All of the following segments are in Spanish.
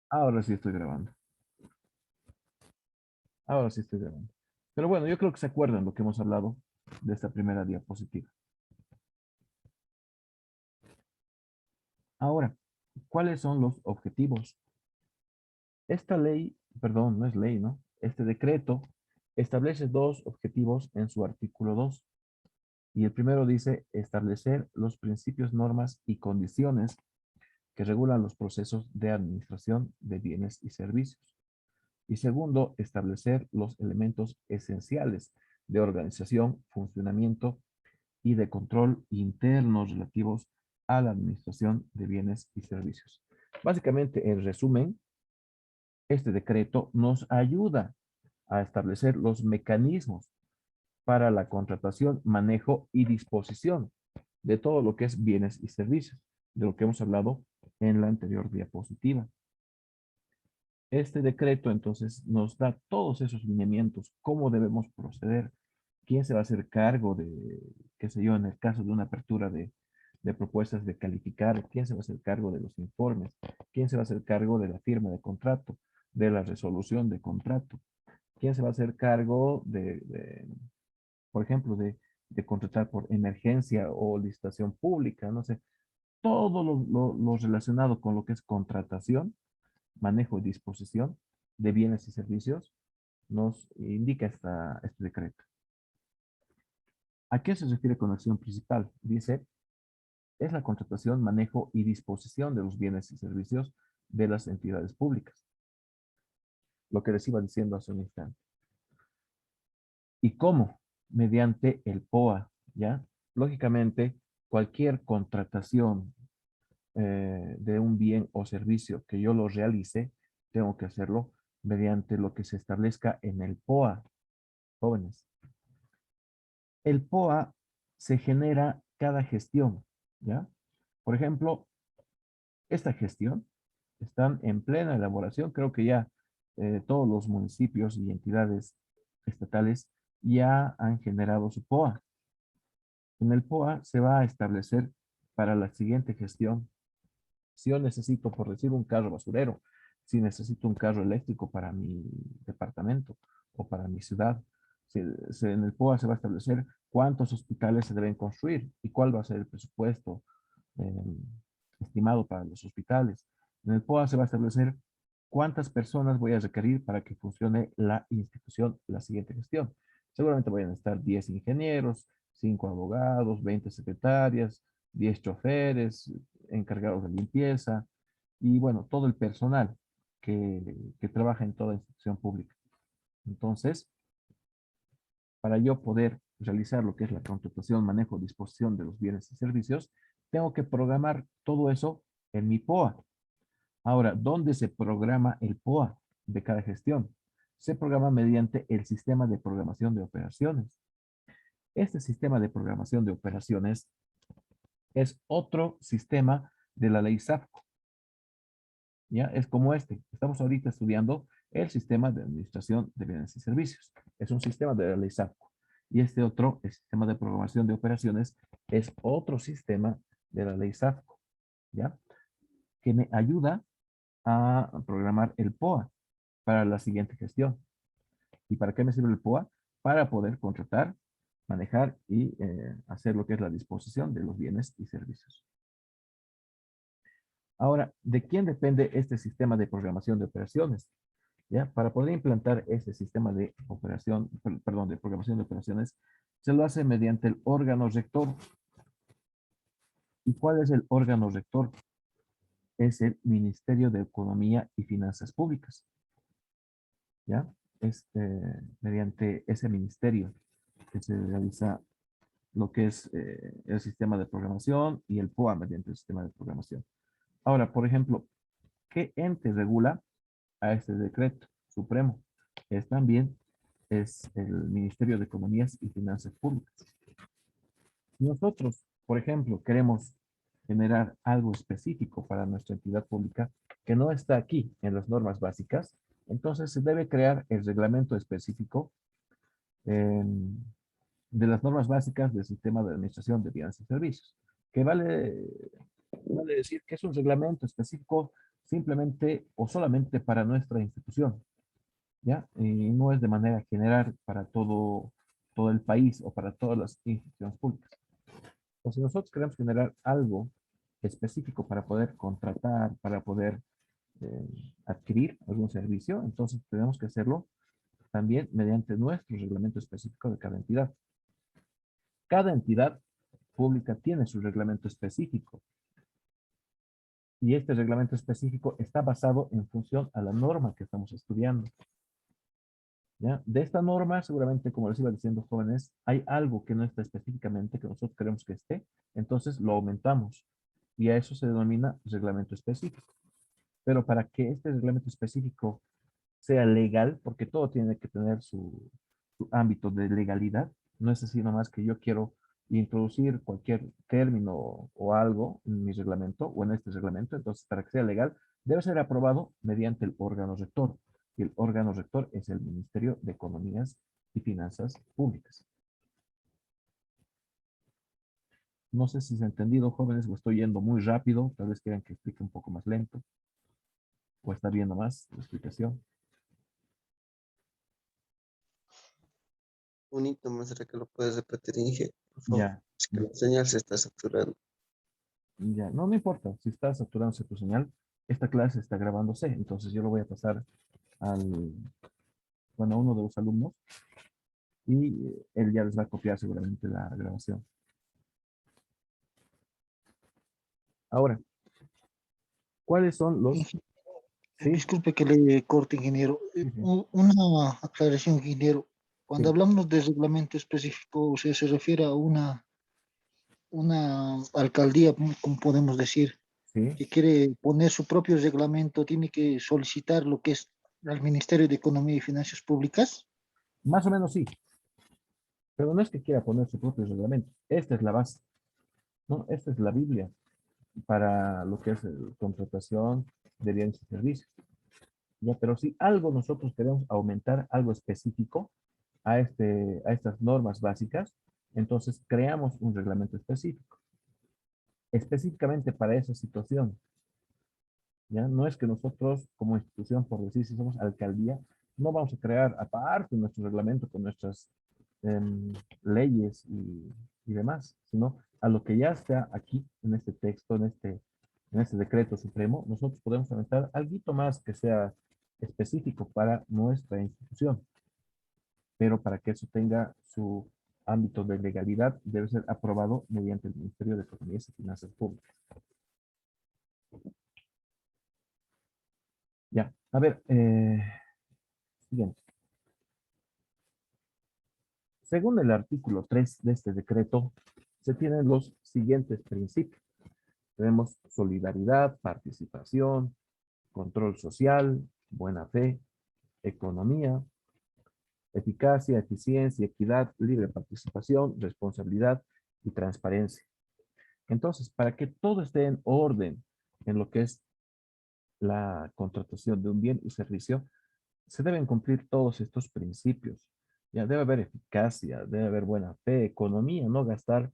Ahora sí estoy grabando. Ahora sí estoy grabando. Pero bueno, yo creo que se acuerdan lo que hemos hablado de esta primera diapositiva. Ahora, ¿cuáles son los objetivos? Esta ley, perdón, no es ley, ¿no? Este decreto establece dos objetivos en su artículo 2. Y el primero dice establecer los principios, normas y condiciones que regulan los procesos de administración de bienes y servicios. Y segundo, establecer los elementos esenciales de organización, funcionamiento y de control internos relativos a la administración de bienes y servicios. Básicamente, en resumen, este decreto nos ayuda a establecer los mecanismos para la contratación, manejo y disposición de todo lo que es bienes y servicios, de lo que hemos hablado en la anterior diapositiva. Este decreto entonces nos da todos esos lineamientos, cómo debemos proceder, quién se va a hacer cargo de, qué sé yo, en el caso de una apertura de propuestas de calificar, quién se va a hacer cargo de los informes, quién se va a hacer cargo de la firma de contrato, de la resolución de contrato, quién se va a hacer cargo por ejemplo, de contratar por emergencia o licitación pública, no sé, todo lo relacionado con lo que es contratación, manejo y disposición de bienes y servicios, nos indica este decreto. ¿A qué se refiere con acción principal? Dice, es la contratación, manejo y disposición de los bienes y servicios de las entidades públicas. Lo que les iba diciendo hace un instante. ¿Y cómo? Mediante el POA, ¿ya? Lógicamente, cualquier contratación de un bien o servicio que yo lo realice, tengo que hacerlo mediante lo que se establezca en el POA, jóvenes. El POA se genera cada gestión, ¿ya? Por ejemplo, esta gestión están en plena elaboración. Creo que ya todos los municipios y entidades estatales ya han generado su POA. En el POA se va a establecer para la siguiente gestión, si yo necesito, por decir, un carro basurero, si necesito un carro eléctrico para mi departamento o para mi ciudad, en el POA se va a establecer cuántos hospitales se deben construir y cuál va a ser el presupuesto eh, estimado para los hospitales. En el POA se va a establecer cuántas personas voy a requerir para que funcione la institución, la siguiente gestión. Seguramente vayan a estar 10 ingenieros, 5 abogados, 20 secretarias, 10 choferes, encargados de limpieza y bueno, todo el personal que trabaja en toda institución pública. Entonces, para yo poder realizar lo que es la contratación, manejo, disposición de los bienes y servicios, tengo que programar todo eso en mi POA. Ahora, ¿dónde se programa el POA de cada gestión? Se programa mediante el sistema de programación de operaciones. Este sistema de programación de operaciones es otro sistema de la ley SAFCO. ¿Ya? Es como este. Estamos ahorita estudiando el sistema de administración de bienes y servicios. Es un sistema de la ley SAFCO. Y este otro, el sistema de programación de operaciones, es otro sistema de la ley SAFCO, ¿ya? Que me ayuda a programar el POA para la siguiente gestión. ¿Y para qué me sirve el POA? Para poder contratar, manejar y hacer lo que es la disposición de los bienes y servicios. Ahora, ¿de quién depende este sistema de programación de operaciones? ¿Ya? Para poder implantar este sistema de operación, perdón, de programación de operaciones, se lo hace mediante el órgano rector. ¿Y cuál es el órgano rector? Es el Ministerio de Economía y Finanzas Públicas. ¿Ya? Mediante ese ministerio que se realiza lo que es el sistema de programación y el POA mediante el sistema de programación. Ahora, por ejemplo, ¿qué ente regula a este decreto supremo? Es el Ministerio de Economías y Finanzas Públicas. Si nosotros, por ejemplo, queremos generar algo específico para nuestra entidad pública que no está aquí en las normas básicas, entonces se debe crear el reglamento específico eh, de las normas básicas del sistema de administración de bienes y servicios, que vale decir que es un reglamento específico simplemente o solamente para nuestra institución, ¿ya? Y no es de manera general para todo el país o para todas las instituciones públicas. O si nosotros queremos generar algo específico para poder contratar, para poder eh, adquirir algún servicio, entonces tenemos que hacerlo también mediante nuestro reglamento específico de cada entidad. Cada entidad pública tiene su reglamento específico y este reglamento específico está basado en función a la norma que estamos estudiando. ¿Ya? De esta norma, seguramente, como les iba diciendo, jóvenes, hay algo que no está específicamente, que nosotros queremos que esté, entonces lo aumentamos y a eso se denomina reglamento específico. Pero para que este reglamento específico sea legal, porque todo tiene que tener su ámbito de legalidad, no es así nomás que yo quiero introducir cualquier término o algo en mi reglamento o en este reglamento, entonces para que sea legal debe ser aprobado mediante el órgano rector. Y el órgano rector es el Ministerio de Economías y Finanzas Públicas. No sé si se ha entendido, jóvenes, o estoy yendo muy rápido, tal vez quieran que explique un poco más lento, o está viendo más la explicación. Bonito, más será que lo puedes repetir, Inge, por favor. Ya, Es que la señal se está saturando. ya, no, no importa, si está saturándose tu señal, esta clase está grabándose, entonces yo lo voy a pasar al, bueno, a uno de los alumnos y él ya les va a copiar seguramente la grabación. Ahora, ¿cuáles son los, Inge- sí, Disculpe que le corte, ingeniero. sí, sí, Una aclaración, ingeniero. Cuando sí, hablamos de reglamento específico, o sea, se refiere a una alcaldía, como podemos decir, sí, que quiere poner su propio reglamento, tiene que solicitar lo que es al Ministerio de Economía y Finanzas Públicas. más o menos sí, pero no es que quiera poner su propio reglamento, esta es la base, ¿no? Esta es la Biblia para lo que es contratación de bienes y servicios. Ya, pero si algo nosotros queremos aumentar, algo específico a estas normas básicas, entonces creamos un reglamento específico, específicamente para esa situación. ¿Ya? No es que nosotros como institución, por decir si somos alcaldía, no vamos a crear aparte nuestro reglamento con nuestras leyes y demás, sino a lo que ya está aquí en este texto, en este decreto supremo, nosotros podemos aumentar algo más que sea específico para nuestra institución, pero para que eso tenga su ámbito de legalidad, debe ser aprobado mediante el Ministerio de Economía y Finanzas Públicas. Ya, a ver, siguiente. Según el artículo 3 de este decreto, se tienen los siguientes principios. Tenemos solidaridad, participación, control social, buena fe, economía, eficacia, eficiencia, equidad, libre participación, responsabilidad y transparencia. Entonces, para que todo esté en orden en lo que es la contratación de un bien y servicio, se deben cumplir todos estos principios. Ya debe haber eficacia, debe haber buena fe, economía, no gastar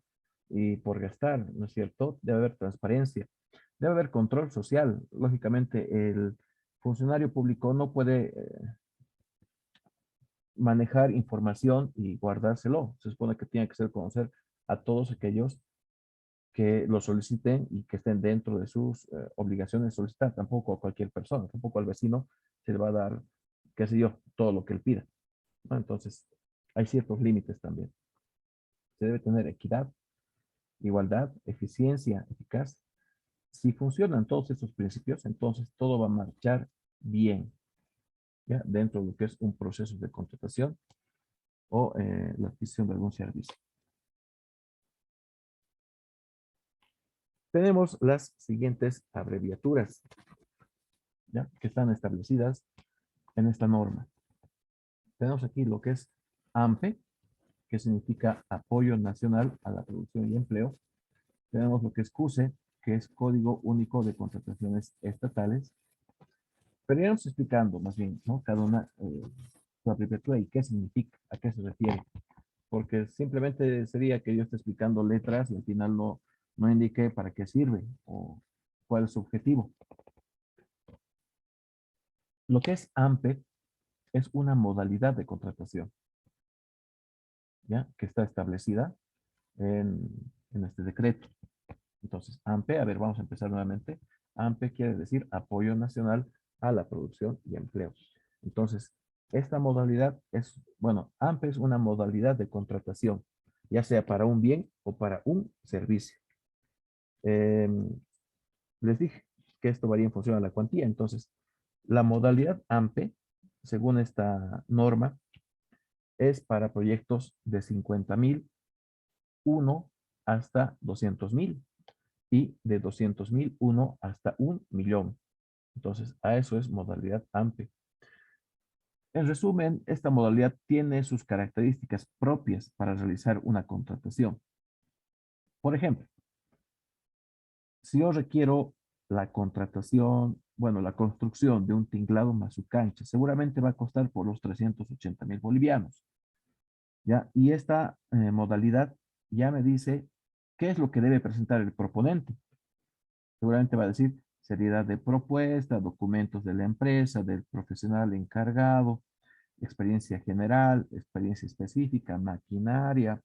y por gastar, ¿no es cierto? Debe haber transparencia, debe haber control social. Lógicamente, el funcionario público no puede manejar información y guardárselo. Se supone que tiene que ser conocer a todos aquellos que lo soliciten y que estén dentro de sus obligaciones de solicitar, tampoco a cualquier persona, tampoco al vecino se le va a dar, qué sé yo, todo lo que él pida, ¿no? Entonces, hay ciertos límites también. Se debe tener equidad, igualdad, eficiencia, eficaz. Si funcionan todos estos principios, entonces todo va a marchar bien, ¿ya? Dentro de lo que es un proceso de contratación o la adquisición de algún servicio. Tenemos las siguientes abreviaturas, ¿ya? Que están establecidas en esta norma. Tenemos aquí lo que es AMPE, que significa Apoyo Nacional a la Producción y Empleo. Tenemos lo que es CUSE, que es Código Único de Contrataciones Estatales. Pero iremos explicando más bien, ¿no? Cada una su abreviatura y qué significa, a qué se refiere. Porque simplemente sería que yo esté explicando letras y al final no indique para qué sirve o cuál es su objetivo. Lo que es AMPE es una modalidad de contratación, ¿ya? Que está establecida en este decreto. Entonces, AMPE, a ver, vamos a empezar nuevamente. AMPE quiere decir Apoyo Nacional a la Producción y Empleo. Entonces, esta modalidad es, bueno, AMPE es una modalidad de contratación, ya sea para un bien o para un servicio. Les dije que esto varía en función de la cuantía. Entonces, la modalidad AMPE, según esta norma, es para proyectos de 50,000, 1 hasta 200,000 y de 200,000, 1 hasta 1,000,000. Entonces, a eso es modalidad AMPE. En resumen, esta modalidad tiene sus características propias para realizar una contratación. Por ejemplo, si yo requiero la contratación, bueno, la construcción de un tinglado más su cancha, seguramente va a costar por los 380,000 bolivianos. ¿Ya? Y esta modalidad ya me dice qué es lo que debe presentar el proponente. Seguramente va a decir seriedad de propuesta, documentos de la empresa, del profesional encargado, experiencia general, experiencia específica, maquinaria,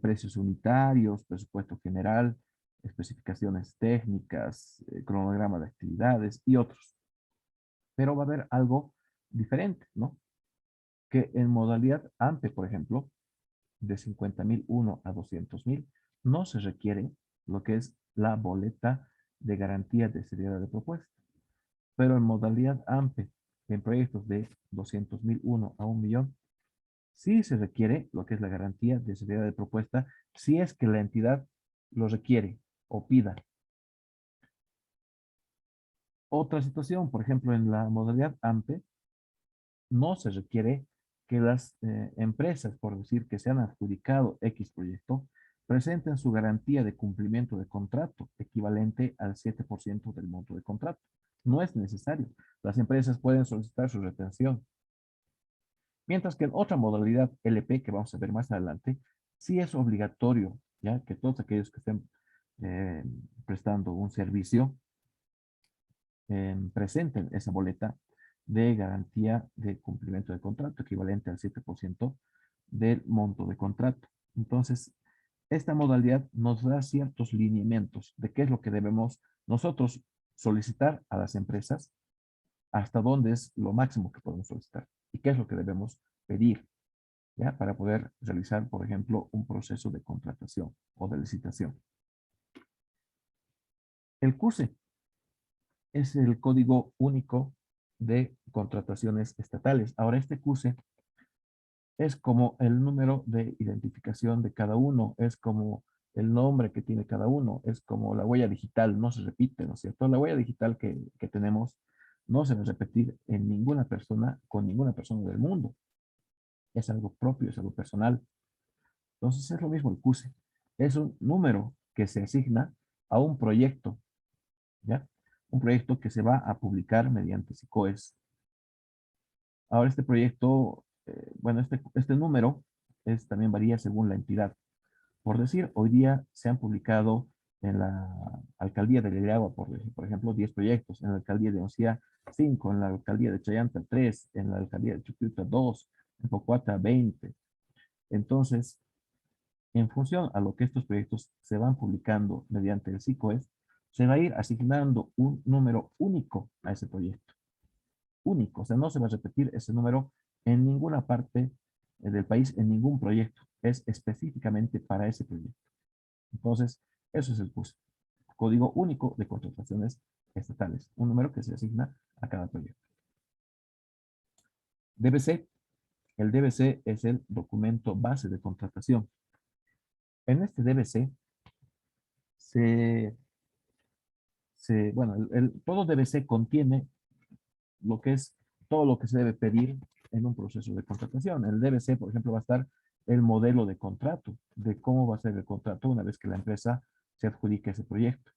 precios unitarios, presupuesto general, especificaciones técnicas, cronograma de actividades y otros. Pero va a haber algo diferente, ¿no? Que en modalidad AMPE, por ejemplo, de 50,000, 1 a 200,000, no se requiere lo que es la boleta de garantía de seriedad de propuesta. Pero en modalidad AMPE, en proyectos de 200,000, 1 a 1,000,000, sí se requiere lo que es la garantía de seriedad de propuesta si es que la entidad lo requiere o pida. Otra situación, por ejemplo, en la modalidad AMPE, no se requiere que las empresas, por decir que se han adjudicado X proyecto, presenten su garantía de cumplimiento de contrato, equivalente al 7% del monto de contrato. No es necesario. Las empresas pueden solicitar su retención. Mientras que en otra modalidad LP, que vamos a ver más adelante, sí es obligatorio, ya que todos aquellos que estén eh, prestando un servicio presenten esa boleta de garantía de cumplimiento de contrato, equivalente al 7% del monto de contrato. Entonces, esta modalidad nos da ciertos lineamientos de qué es lo que debemos nosotros solicitar a las empresas, hasta dónde es lo máximo que podemos solicitar y qué es lo que debemos pedir, ¿ya? Para poder realizar, por ejemplo, un proceso de contratación o de licitación. El CUSE es el Código Único de Contrataciones Estatales. Ahora, este CUSE es como el número de identificación de cada uno, es como el nombre que tiene cada uno, es como la huella digital, no se repite, ¿no es cierto? La huella digital que tenemos no se va a repetir en ninguna persona, con ninguna persona del mundo. Es algo propio, es algo personal. Entonces es lo mismo el CUSE. Es un número que se asigna a un proyecto, ¿ya? Un proyecto que se va a publicar mediante SICOES. Ahora este proyecto, bueno, este número también varía según la entidad. Por decir, hoy día se han publicado en la alcaldía de Leleagua, por ejemplo, 10 proyectos, en la alcaldía de Oncía 5, en la alcaldía de Chayanta 3, en la alcaldía de Chucuita 2, en Pocuata 20. Entonces, en función a lo que estos proyectos se van publicando mediante el SICOES, se va a ir asignando un número único a ese proyecto. Único, o sea, no se va a repetir ese número en ninguna parte del país, en ningún proyecto. Es específicamente para ese proyecto. Entonces, eso es el CUSE. Código Único de Contrataciones Estatales. Un número que se asigna a cada proyecto. DBC. El DBC es el documento base de contratación. En este DBC bueno, todo DBC contiene lo que es todo lo que se debe pedir en un proceso de contratación. En el DBC, por ejemplo, va a estar el modelo de contrato, de cómo va a ser el contrato una vez que la empresa se adjudique ese proyecto.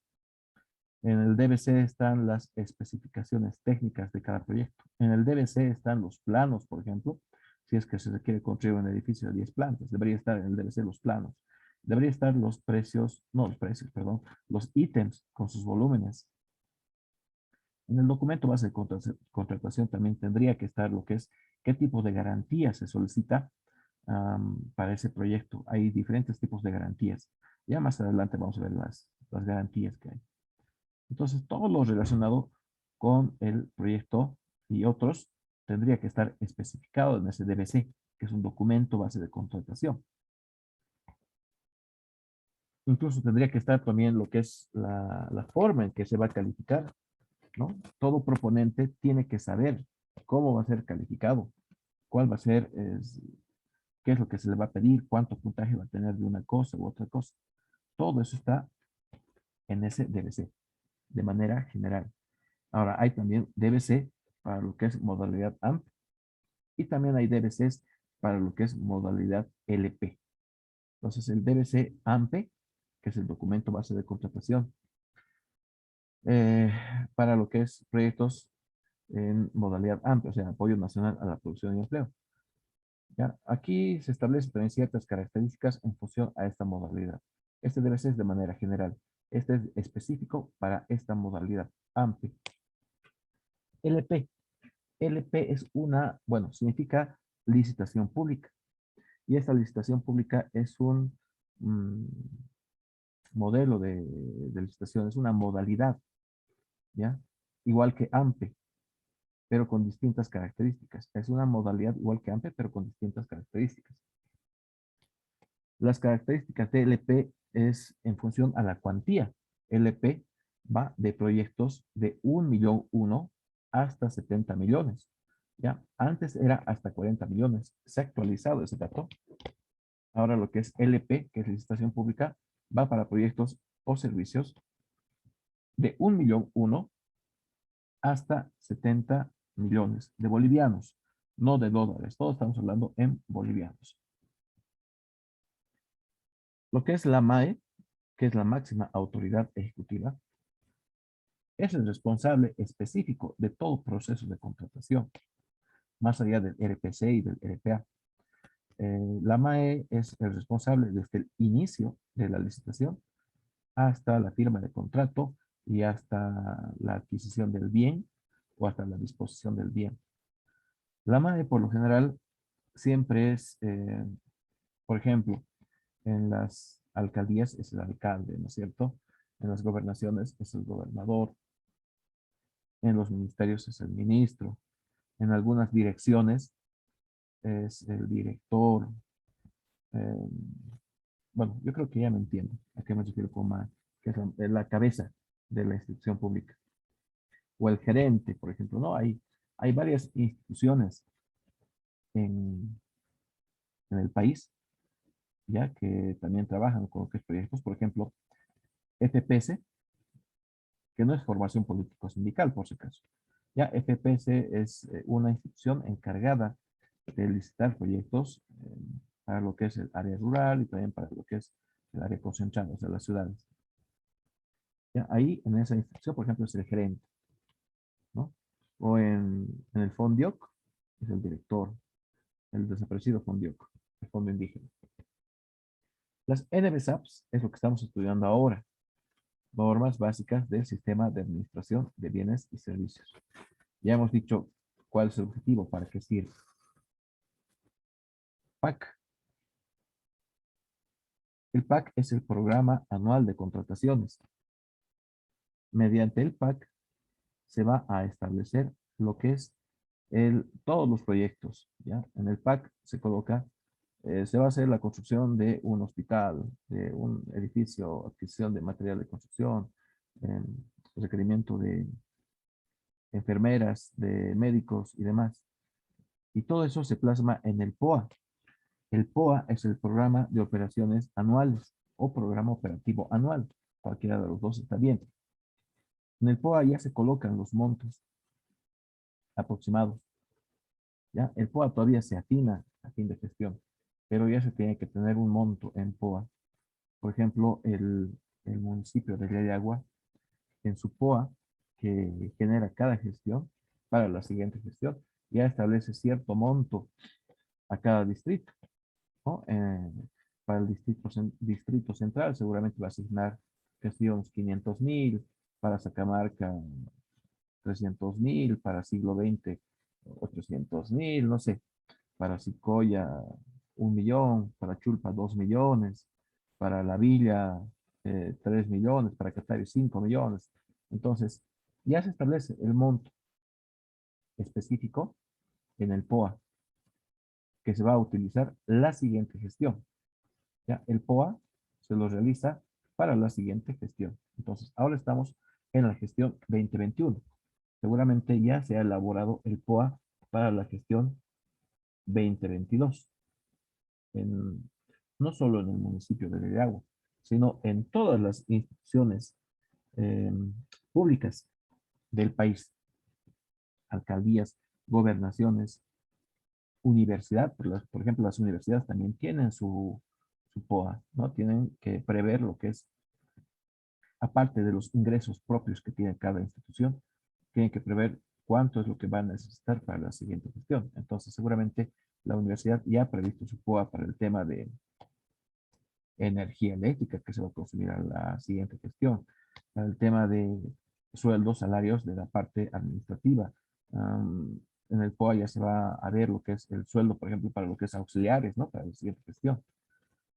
En el DBC están las especificaciones técnicas de cada proyecto. En el DBC están los planos, por ejemplo, si es que se quiere construir un edificio de 10 plantas, debería estar en el DBC los planos. Debería estar los precios, no los precios, perdón, los ítems con sus volúmenes. En el documento base de contratación también tendría que estar lo que es qué tipo de garantía se solicita para ese proyecto. Hay diferentes tipos de garantías. Ya más adelante vamos a ver las garantías que hay. Entonces, todo lo relacionado con el proyecto y otros tendría que estar especificado en ese DBC, que es un documento base de contratación. Incluso tendría que estar también lo que es la forma en que se va a calificar, ¿no? Todo proponente tiene que saber cómo va a ser calificado, cuál va a ser, qué es lo que se le va a pedir, cuánto puntaje va a tener de una cosa u otra cosa. Todo eso está en ese DBC, de manera general. Ahora, hay también DBC para lo que es modalidad AMP y también hay DBCs para lo que es modalidad LP. Entonces, el DBC AMP, que es el documento base de contratación, eh, para lo que es proyectos en modalidad AMP, o sea, apoyo nacional a la producción y empleo. ¿Ya? Aquí se establecen también ciertas características en función a esta modalidad. Este DBC es de manera general. Este es específico para esta modalidad AMP. LP. LP es una, bueno, significa licitación pública. Y esta licitación pública es un modelo de licitación, es una modalidad, ¿ya? Igual que AMPE, pero con distintas características. Es una modalidad igual que AMPE, pero con distintas características. Las características de LP es en función a la cuantía. LP va de proyectos de 1.000.000 hasta 70 millones. ¿Ya? Antes era hasta 40 millones. Se ha actualizado ese dato. Ahora lo que es LP, que es licitación pública, va para proyectos o servicios de 1.000.000 hasta 70 millones de bolivianos, no de dólares. Todos estamos hablando en bolivianos. Lo que es la MAE, que es la máxima autoridad ejecutiva, es el responsable específico de todo proceso de contratación, más allá del RPC y del RPA. La MAE es el responsable desde el inicio de la licitación hasta la firma de contrato y hasta la adquisición del bien o hasta la disposición del bien. La MAE, por lo general, siempre es, por ejemplo, en las alcaldías es el alcalde, ¿no es cierto? En las gobernaciones es el gobernador. En los ministerios es el ministro. En algunas direcciones es el director. eh, bueno, yo creo que ya me entiendo a qué me refiero con MAE, que es la cabeza de la institución pública. O el gerente, por ejemplo, ¿no? Hay varias instituciones en, en el país, ya que también trabajan con los proyectos, por ejemplo, FPC, que no es formación político-sindical, por si acaso. Ya FPC es una institución encargada de licitar proyectos para lo que es el área rural y también para lo que es el área concentrada, o sea, las ciudades. Ya, ahí, en esa institución, por ejemplo, es el gerente, ¿no? O en el FONDIOC, es el director, el desaparecido FONDIOC, el Fondo Indígena. Las NBSAPs es lo que estamos estudiando ahora. Normas básicas del sistema de administración de bienes y servicios. Ya hemos dicho cuál es el objetivo, para qué sirve. PAC. El PAC es el Programa Anual de Contrataciones. Mediante el PAC se va a establecer lo que es todos los proyectos. ¿Ya? En el PAC se coloca, se va a hacer la construcción de un hospital, de un edificio, adquisición de material de construcción, requerimiento de enfermeras, de médicos y demás. Y todo eso se plasma en el POA. El POA es el Programa de Operaciones Anuales o Programa Operativo Anual. Cualquiera de los dos está bien. En el POA ya se colocan los montos aproximados. ¿Ya? El POA todavía se afina a fin de gestión, pero ya se tiene que tener un monto en POA. Por ejemplo, el municipio de Río de Agua, en su POA, que genera cada gestión, para la siguiente gestión, ya establece cierto monto a cada distrito, ¿no? Para el distrito central seguramente va a asignar gestiones 500.000, para Sacamarca 300.000, para siglo XX 800.000, no sé, para Cicoya 1 millón, para Chulpa 2 millones, para La Villa 3 millones, para Catarí 5 millones. Entonces, ya se establece el monto específico en el POA que se va a utilizar la siguiente gestión. ¿Ya? El POA se lo realiza para la siguiente gestión. Entonces, ahora estamos en la gestión 2021. Seguramente ya se ha elaborado el POA para la gestión 2022. No solo en el municipio de Veriagua, sino en todas las instituciones eh, públicas del país, alcaldías, gobernaciones, universidad, por ejemplo, las universidades también tienen su POA, ¿no? Tienen que prever lo que es, aparte de los ingresos propios que tiene cada institución, tienen que prever cuánto es lo que van a necesitar para la siguiente gestión. Entonces, seguramente la universidad ya ha previsto su POA para el tema de energía eléctrica que se va a consumir a la siguiente gestión, para el tema de sueldos, salarios de la parte administrativa. En el POA ya se va a ver lo que es el sueldo, por ejemplo, para lo que es auxiliares, ¿no? Para la siguiente gestión.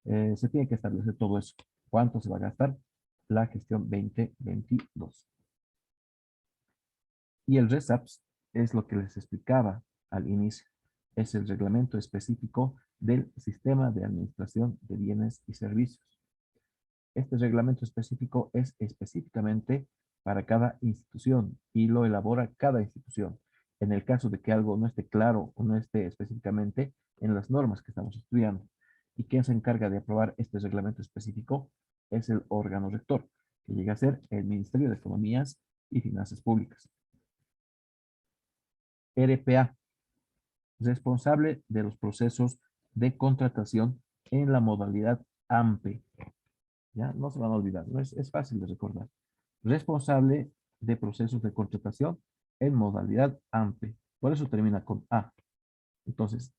Se tiene que establecer todo eso. ¿Cuánto se va a gastar la gestión 2022? Y el RESAPS es lo que les explicaba al inicio. Es el reglamento específico del Sistema de Administración de Bienes y Servicios. Este reglamento específico es específicamente para cada institución y lo elabora cada institución. En el caso de que algo no esté claro o no esté específicamente en las normas que estamos estudiando. ¿Y quién se encarga de aprobar este reglamento específico? Es el órgano rector, que llega a ser el Ministerio de Economías y Finanzas Públicas. RPA, responsable de los procesos de contratación en la modalidad AMPE. ¿Ya? No se van a olvidar, ¿no? Es fácil de recordar. Responsable de procesos de contratación en modalidad AMPE. Por eso termina con A. Entonces,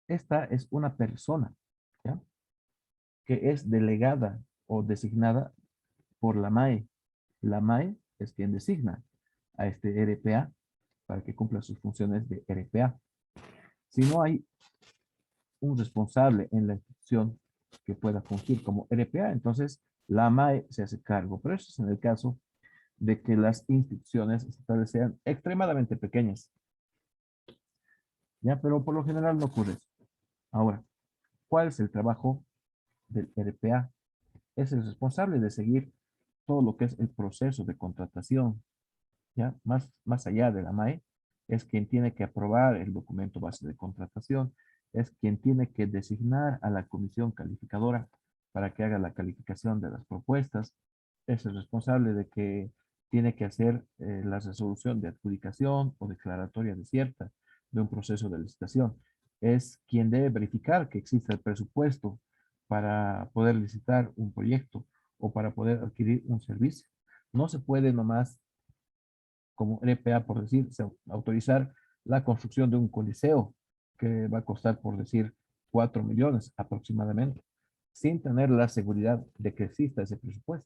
esta es una persona, ¿ya? Que es delegada o designada por la MAE. La MAE es quien designa a este RPA para que cumpla sus funciones de RPA. Si no hay un responsable en la institución que pueda fungir como RPA, entonces la MAE se hace cargo. Pero eso es en el caso de que las instituciones estatales sean extremadamente pequeñas. ¿Ya? Pero por lo general no ocurre eso. Ahora, ¿cuál es el trabajo del RPA? Es el responsable de seguir todo lo que es el proceso de contratación. ¿Ya? Más allá de la MAE, es quien tiene que aprobar el documento base de contratación, es quien tiene que designar a la comisión calificadora para que haga la calificación de las propuestas, es el responsable de que tiene que hacer la resolución de adjudicación o declaratoria desierta de un proceso de licitación, es quien debe verificar que existe el presupuesto para poder licitar un proyecto o para poder adquirir un servicio. No se puede nomás como RPA, por decir, autorizar la construcción de un coliseo que va a costar, por decir, 4 millones aproximadamente, sin tener la seguridad de que exista ese presupuesto.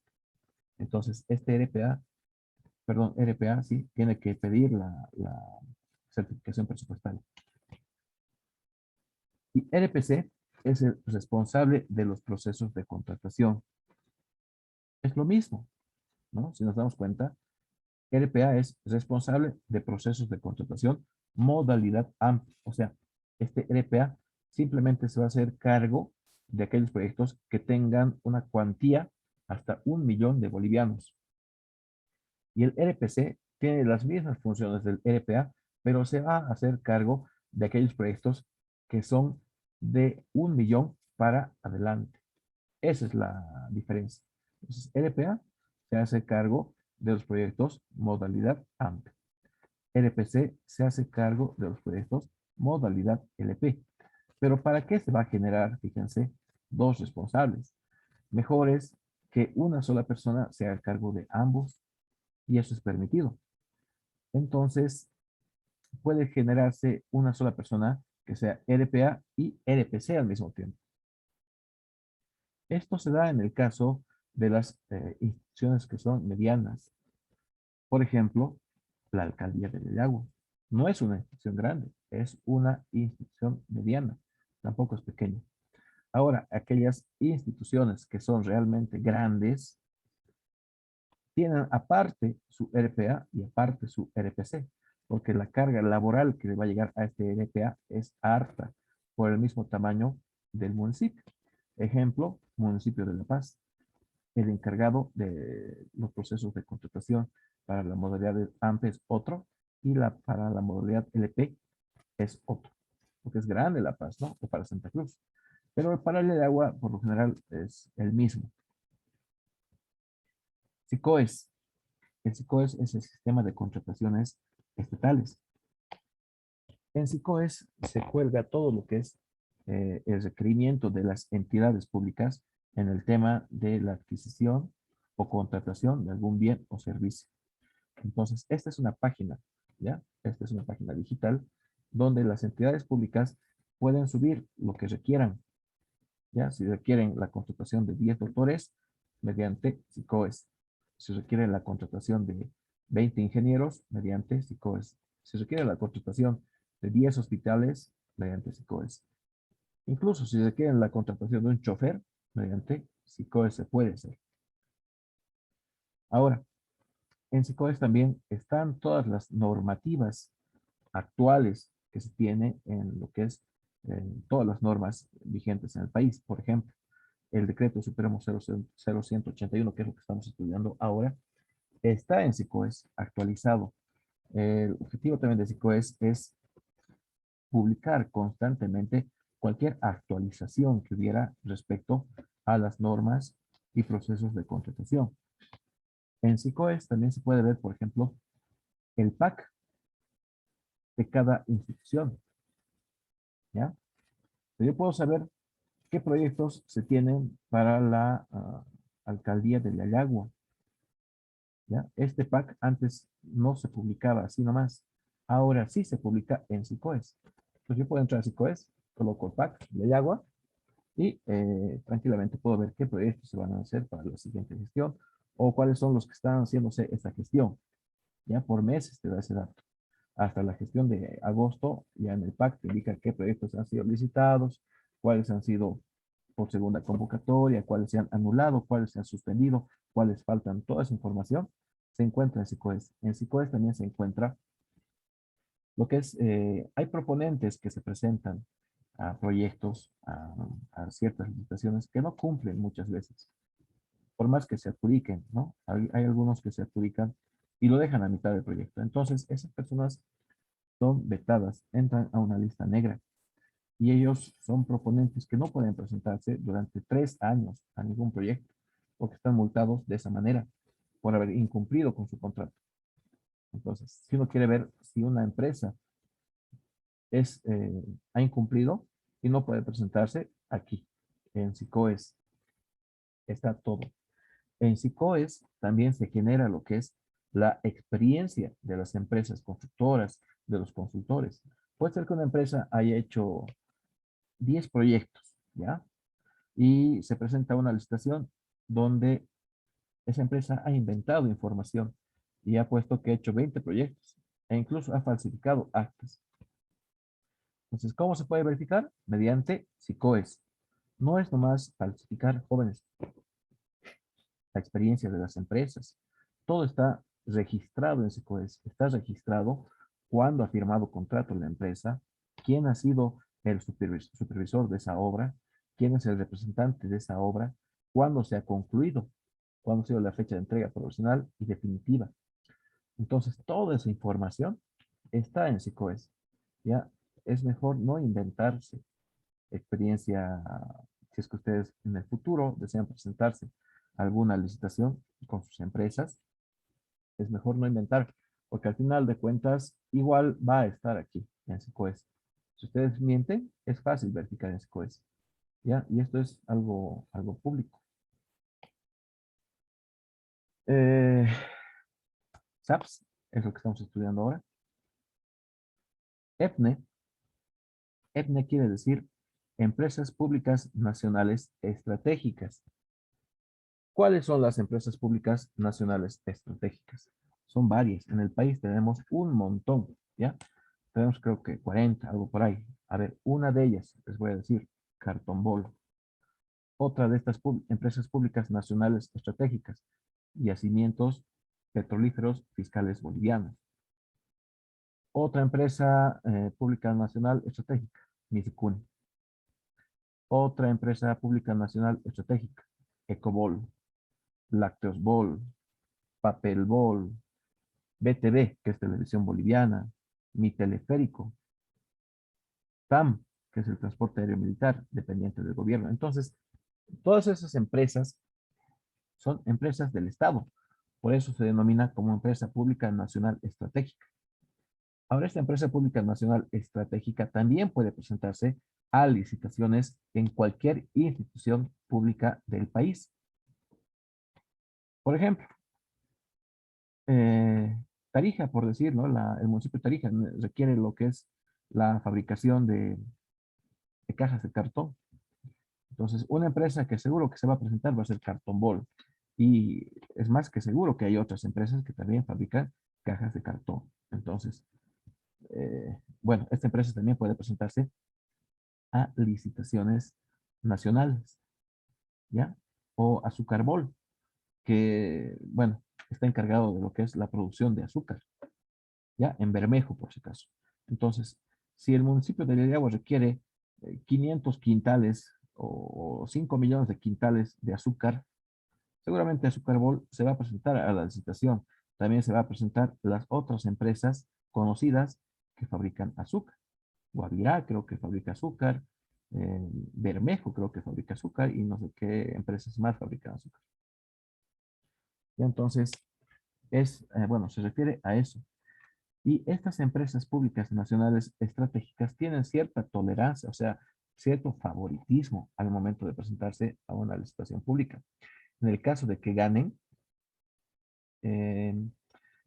Entonces, este RPA, sí, tiene que pedir la certificación presupuestaria. Y RPC es el responsable de los procesos de contratación. Es lo mismo, ¿no? Si nos damos cuenta, RPA es responsable de procesos de contratación modalidad amplia. O sea, este RPA simplemente se va a hacer cargo de aquellos proyectos que tengan una cuantía hasta 1 millón de bolivianos. Y el RPC tiene las mismas funciones del RPA, pero se va a hacer cargo de aquellos proyectos que son de 1 millón para adelante. Esa es la diferencia. Entonces, RPA se hace cargo de los proyectos modalidad AMP. RPC se hace cargo de los proyectos modalidad LP. Pero ¿para qué se va a generar, fíjense, dos responsables? Mejor es que una sola persona se haga cargo de ambos y eso es permitido. Entonces, puede generarse una sola persona que sea RPA y RPC al mismo tiempo. Esto se da en el caso de las instituciones que son medianas. Por ejemplo, la alcaldía de Yayagua. No es una institución grande, es una institución mediana, tampoco es pequeña. Ahora, aquellas instituciones que son realmente grandes tienen aparte su RPA y aparte su RPC, porque la carga laboral que le va a llegar a este RPA es harta por el mismo tamaño del municipio. Ejemplo, municipio de La Paz. El encargado de los procesos de contratación para la modalidad de AMPE es otro y para la modalidad LP es otro, porque es grande La Paz, ¿no? O para Santa Cruz. Pero para el de agua, por lo general, es el mismo. SICOES. El SICOES es el sistema de contrataciones estatales. En SICOES se cuelga todo lo que es el requerimiento de las entidades públicas en el tema de la adquisición o contratación de algún bien o servicio. Entonces, esta es una página, ¿ya? Esta es una página digital donde las entidades públicas pueden subir lo que requieran, ¿ya? Si requieren la contratación de 10 doctores mediante SICOES. Si requieren la contratación de 20 ingenieros mediante SICOES. Si requiere la contratación de 10 hospitales mediante SICOES. Incluso si requieren la contratación de un chofer mediante SICOES se puede hacer. Ahora, en SICOES también están todas las normativas actuales que se tiene en lo que es todas las normas vigentes en el país. Por ejemplo, el decreto Supremo 0181, que es lo que estamos estudiando ahora, está en SICOES actualizado. El objetivo también de SICOES es publicar constantemente cualquier actualización que hubiera respecto a las normas y procesos de contratación. En SICOES también se puede ver, por ejemplo, el PAC de cada institución, ¿ya? Yo puedo saber qué proyectos se tienen para la alcaldía de Yayagua, ¿ya? Este PAC antes no se publicaba así nomás. Ahora sí se publica en SICOES. Entonces yo puedo entrar a SICOES, coloco el PAC de Yayagua y tranquilamente puedo ver qué proyectos se van a hacer para la siguiente gestión o cuáles son los que están haciéndose esta gestión. Ya por meses te da ese dato. Hasta la gestión de agosto, ya en el PAC te indica qué proyectos han sido licitados, cuáles han sido por segunda convocatoria, cuáles se han anulado, cuáles se han suspendido, cuáles faltan. Toda esa información se encuentra en SICOES. En SICOES también se encuentra lo que es, hay proponentes que se presentan a proyectos, a ciertas licitaciones que no cumplen muchas veces, por más que se adjudiquen, ¿no? Hay algunos que se adjudican y lo dejan a mitad del proyecto. Entonces, esas personas son vetadas, entran a una lista negra y ellos son proponentes que no pueden presentarse durante 3 años a ningún proyecto porque están multados de esa manera por haber incumplido con su contrato. Entonces, si uno quiere ver si una empresa ha incumplido y no puede presentarse aquí, en SICOES está todo. En SICOES también se genera lo que es la experiencia de las empresas constructoras, de los consultores. Puede ser que una empresa haya hecho 10 proyectos, ¿ya? Y se presenta una licitación donde esa empresa ha inventado información y ha puesto que ha hecho 20 proyectos e incluso ha falsificado actas. Entonces, ¿cómo se puede verificar? Mediante SICOES. No es nomás falsificar, jóvenes, la experiencia de las empresas. Todo está registrado en SICOES. Está registrado cuándo ha firmado contrato la empresa, quién ha sido el supervisor de esa obra, quién es el representante de esa obra, cuándo se ha concluido, cuándo ha sido la fecha de entrega provisional y definitiva. Entonces, toda esa información está en SICOES. Ya es mejor no inventarse experiencia, si es que ustedes en el futuro desean presentarse a alguna licitación con sus empresas, es mejor no inventar, porque al final de cuentas igual va a estar aquí en SICOES. Si ustedes mienten, es fácil verificar en SICOES. ¿Ya? Y esto es algo público. SAPS es lo que estamos estudiando ahora. EPNE. EPNE quiere decir Empresas Públicas Nacionales Estratégicas. ¿Cuáles son las empresas públicas nacionales estratégicas? Son varias. En el país tenemos un montón, ¿ya? Tenemos creo que 40, algo por ahí. A ver, una de ellas, les voy a decir, Cartón Bol. Otra de estas empresas públicas nacionales estratégicas, yacimientos petrolíferos fiscales bolivianos. Otra empresa pública nacional estratégica, Misicuni. Otra empresa pública nacional estratégica, Ecobol, Lácteos Bol, Papel Bol, BTV, que es Televisión Boliviana, Mi Teleférico, TAM, que es el transporte aéreo militar, dependiente del gobierno. Entonces, todas esas empresas son empresas del Estado. Por eso se denomina como empresa pública nacional estratégica. Ahora, esta empresa pública nacional estratégica también puede presentarse a licitaciones en cualquier institución pública del país. Por ejemplo, Tarija, por decir, ¿no? El municipio de Tarija requiere lo que es la fabricación de cajas de cartón. Entonces, una empresa que seguro que se va a presentar va a ser Cartón Bol. Y es más que seguro que hay otras empresas que también fabrican cajas de cartón. Entonces, bueno, esta empresa también puede presentarse a licitaciones nacionales, ¿ya? O Azúcar Bol, que, bueno, está encargado de lo que es la producción de azúcar, ¿ya? En Bermejo, por si acaso. Entonces, si el municipio de Lidiagua requiere 500 quintales o 5 millones de quintales de azúcar, seguramente Azúcar Bol se va a presentar a la licitación. También se va a presentar las otras empresas conocidas que fabrican azúcar. Guavirá creo que fabrica azúcar, Bermejo creo que fabrica azúcar y no sé qué empresas más fabrican azúcar. Y entonces, bueno, se refiere a eso. Y estas empresas públicas nacionales estratégicas tienen cierta tolerancia, o sea, cierto favoritismo al momento de presentarse a una licitación pública. En el caso de que ganen, eh,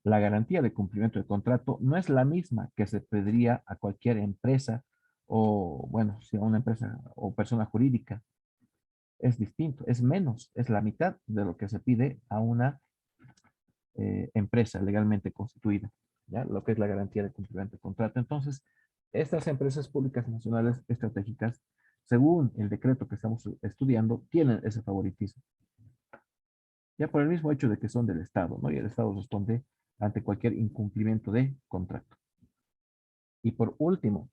la garantía de cumplimiento de contrato no es la misma que se pediría a cualquier empresa o, bueno, si a una empresa o persona jurídica. Es distinto, es menos, es la mitad de lo que se pide a una empresa legalmente constituida, ¿ya? Lo que es la garantía de cumplimiento de contrato. Entonces, estas empresas públicas nacionales estratégicas, según el decreto que estamos estudiando, tienen ese favoritismo. Ya por el mismo hecho de que son del Estado, ¿no? Y el Estado responde ante cualquier incumplimiento de contrato. Y por último,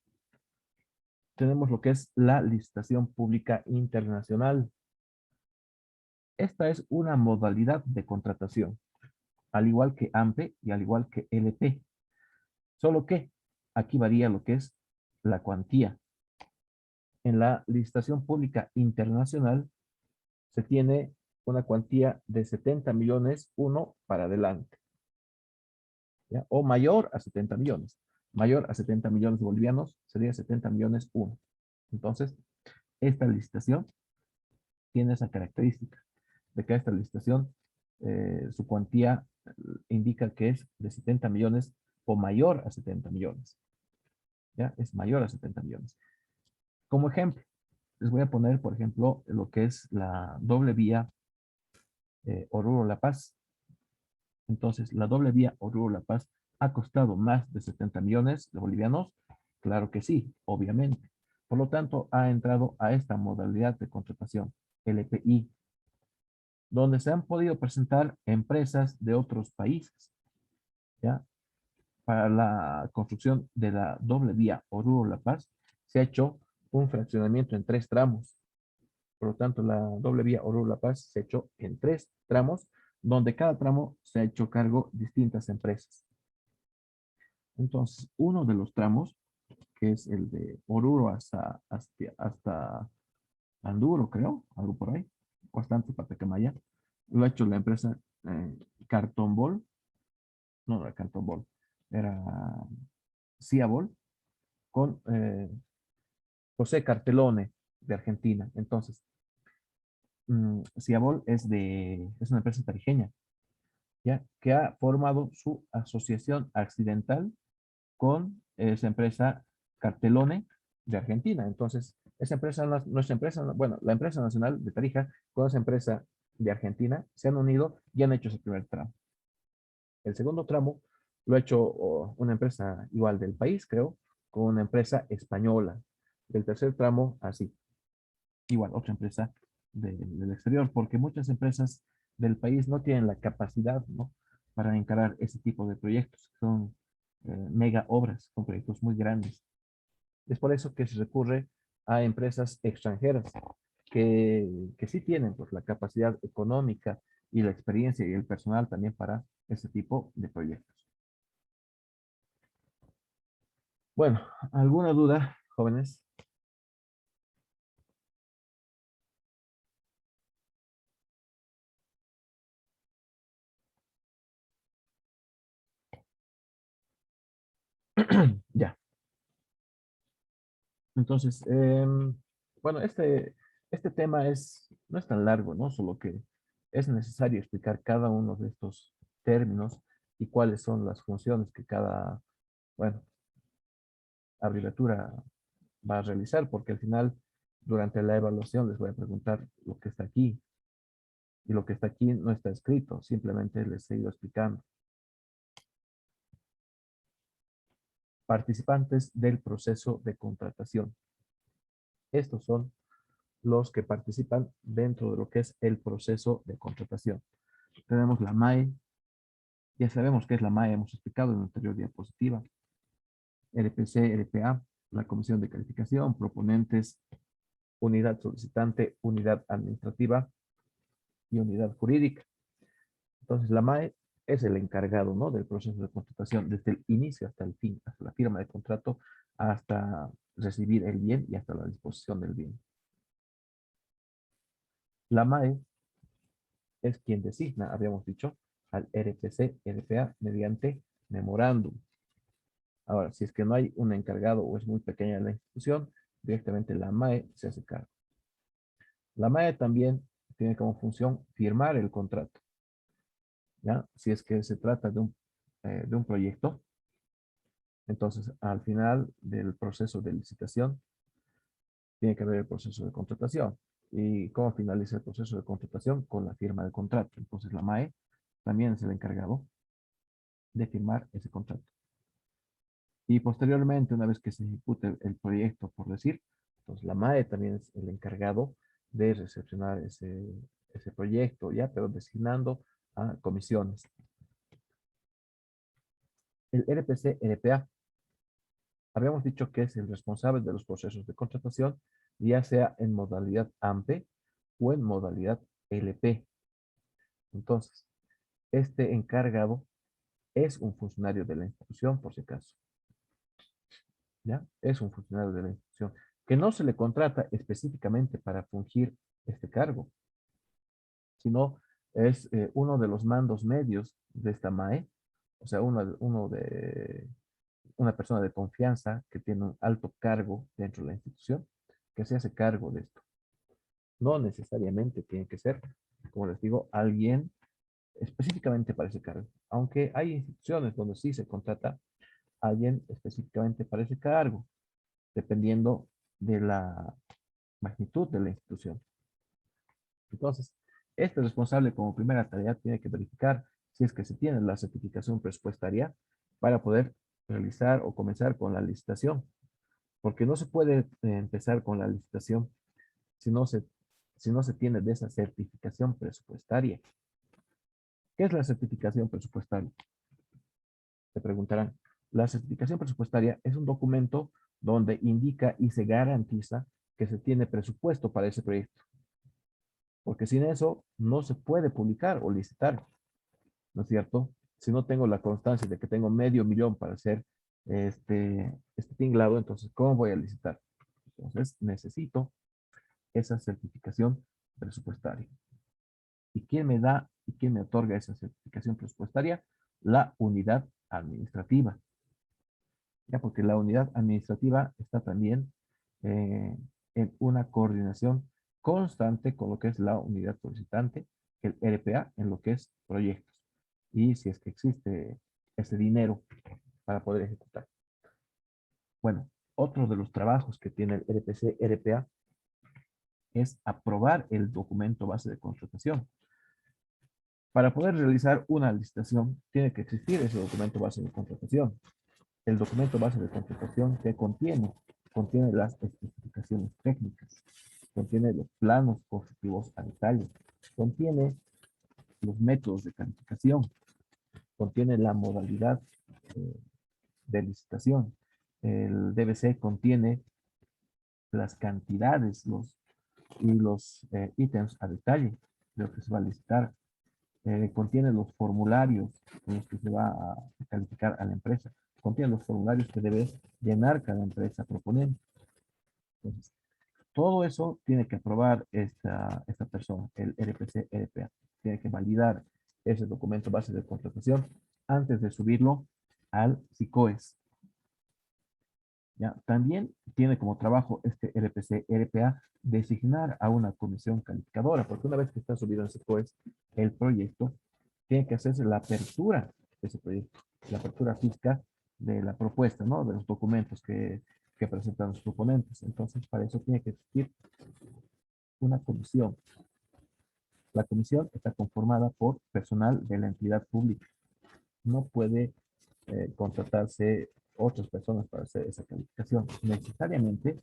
tenemos lo que es la licitación pública internacional. Esta es una modalidad de contratación, al igual que AMPE y al igual que LP. Solo que aquí varía lo que es la cuantía. En la licitación pública internacional se tiene una cuantía de 70 millones, uno para adelante, ¿ya? O mayor a 70 millones. Mayor a 70 millones de bolivianos sería 70 millones, uno. Entonces, esta licitación tiene esa característica de que esta licitación, su cuantía indica que es de 70 millones o mayor a 70 millones. ¿Ya? Es mayor a 70 millones. Como ejemplo, les voy a poner, por ejemplo, lo que es la doble vía Oruro-La Paz. Entonces, la doble vía Oruro-La Paz ha costado más de 70 millones de bolivianos. Claro que sí, obviamente. Por lo tanto, ha entrado a esta modalidad de contratación, LPI, donde se han podido presentar empresas de otros países, ¿ya? Para la construcción de la doble vía Oruro-La Paz, se ha hecho un fraccionamiento en 3 tramos. Por lo tanto, la doble vía Oruro-La Paz se ha hecho en 3 tramos, donde cada tramo se ha hecho cargo distintas empresas. Entonces, uno de los tramos, que es el de Oruro hasta Anduro, creo, algo por ahí, bastante Patacamaya, lo ha hecho la empresa Cartón Bol, no era Cartón Bol, era Ciabol, con José Cartelone de Argentina. Entonces, Ciabol es una empresa tarijeña, ¿ya? Que ha formado su asociación accidental con esa empresa Cartelone de Argentina. Entonces, esa empresa, nuestra empresa, bueno, la empresa nacional de Tarija con esa empresa de Argentina se han unido y han hecho ese primer tramo. El segundo tramo lo ha hecho una empresa igual del país, creo, con una empresa española. El tercer tramo, así, igual, otra empresa del exterior, porque muchas empresas del país no tienen la capacidad, ¿no? Para encarar ese tipo de proyectos. Son mega obras, son proyectos muy grandes. Es por eso que se recurre a empresas extranjeras que sí tienen pues, la capacidad económica y la experiencia y el personal también para ese tipo de proyectos. Bueno, ¿alguna duda, jóvenes? Ya. Entonces, bueno, este tema no es tan largo, ¿no? Solo que es necesario explicar cada uno de estos términos y cuáles son las funciones que cada, bueno, abreviatura va a realizar, porque al final, durante la evaluación, les voy a preguntar lo que está aquí. Y lo que está aquí no está escrito, simplemente les he ido explicando. Participantes del proceso de contratación. Estos son los que participan dentro de lo que es el proceso de contratación. Tenemos la MAE, ya sabemos qué es la MAE, hemos explicado en la anterior diapositiva. LPC, LPA, la comisión de calificación, proponentes, unidad solicitante, unidad administrativa y unidad jurídica. Entonces, la MAE es el encargado, ¿no? Del proceso de contratación, desde el inicio hasta el fin, hasta la firma de contrato, hasta recibir el bien y hasta la disposición del bien. La MAE es quien designa, habíamos dicho, al RPC, RPA mediante memorándum. Ahora, si es que no hay un encargado o es muy pequeña la institución, directamente la MAE se hace cargo. La MAE también tiene como función firmar el contrato. ¿Ya? Si es que se trata de un proyecto, entonces al final del proceso de licitación, tiene que haber el proceso de contratación. ¿Y cómo finaliza el proceso de contratación? Con la firma del contrato. Entonces la MAE también es el encargado de firmar ese contrato. Y posteriormente, una vez que se ejecute el proyecto, por decir, entonces la MAE también es el encargado de recepcionar ese proyecto, ya, pero designando a comisiones. El RPC-RPA, habíamos dicho que es el responsable de los procesos de contratación, ya sea en modalidad AMPE o en modalidad LP. Entonces, este encargado es un funcionario de la institución, por si acaso. ¿Ya? Es un funcionario de la institución que no se le contrata específicamente para fungir este cargo, sino es uno de los mandos medios de esta MAE, o sea, una persona de confianza que tiene un alto cargo dentro de la institución, que se hace cargo de esto. No necesariamente tiene que ser, como les digo, alguien específicamente para ese cargo, aunque hay instituciones donde sí se contrata a alguien específicamente para ese cargo, dependiendo de la magnitud de la institución. Entonces, este responsable como primera tarea tiene que verificar si es que se tiene la certificación presupuestaria para poder realizar o comenzar con la licitación, porque no se puede empezar con la licitación si no se, si no se tiene de esa certificación presupuestaria. ¿Qué es la certificación presupuestaria? Te preguntarán. La certificación presupuestaria es un documento donde indica y se garantiza que se tiene presupuesto para ese proyecto. Porque sin eso no se puede publicar o licitar, ¿no es cierto? Si no tengo la constancia de que tengo $500,000 para hacer este tinglado, entonces, ¿cómo voy a licitar? Entonces, necesito esa certificación presupuestaria. ¿Y quién me da y quién me otorga esa certificación presupuestaria? La unidad administrativa. Ya, porque la unidad administrativa está también eh, en una coordinación constante con lo que es la unidad solicitante, el RPA, en lo que es proyectos. Y si es que existe ese dinero para poder ejecutar. Bueno, otro de los trabajos que tiene el RPC-RPA es aprobar el documento base de contratación. Para poder realizar una licitación, tiene que existir ese documento base de contratación. El documento base de contratación que contiene las especificaciones técnicas, contiene los planos constructivos a detalle, contiene los métodos de calificación, contiene la modalidad eh, de licitación. El DBC contiene las cantidades y los ítems a detalle de lo que se va a licitar. Contiene los formularios en los que se va a calificar a la empresa. Contiene los formularios que debe llenar cada empresa proponente. Entonces, todo eso tiene que aprobar esta persona, el RPC, RPA. Tiene que validar ese documento base de contratación antes de subirlo al SICOES. ¿Ya? También tiene como trabajo este RPC, RPA, designar a una comisión calificadora, porque una vez que está subido en SICOES el proyecto, tiene que hacerse la apertura de ese proyecto, la apertura física de la propuesta, ¿no? De los documentos que presentan los proponentes. Entonces, para eso tiene que existir una comisión. La comisión está conformada por personal de la entidad pública. No puede contratarse otras personas para hacer esa calificación. Necesariamente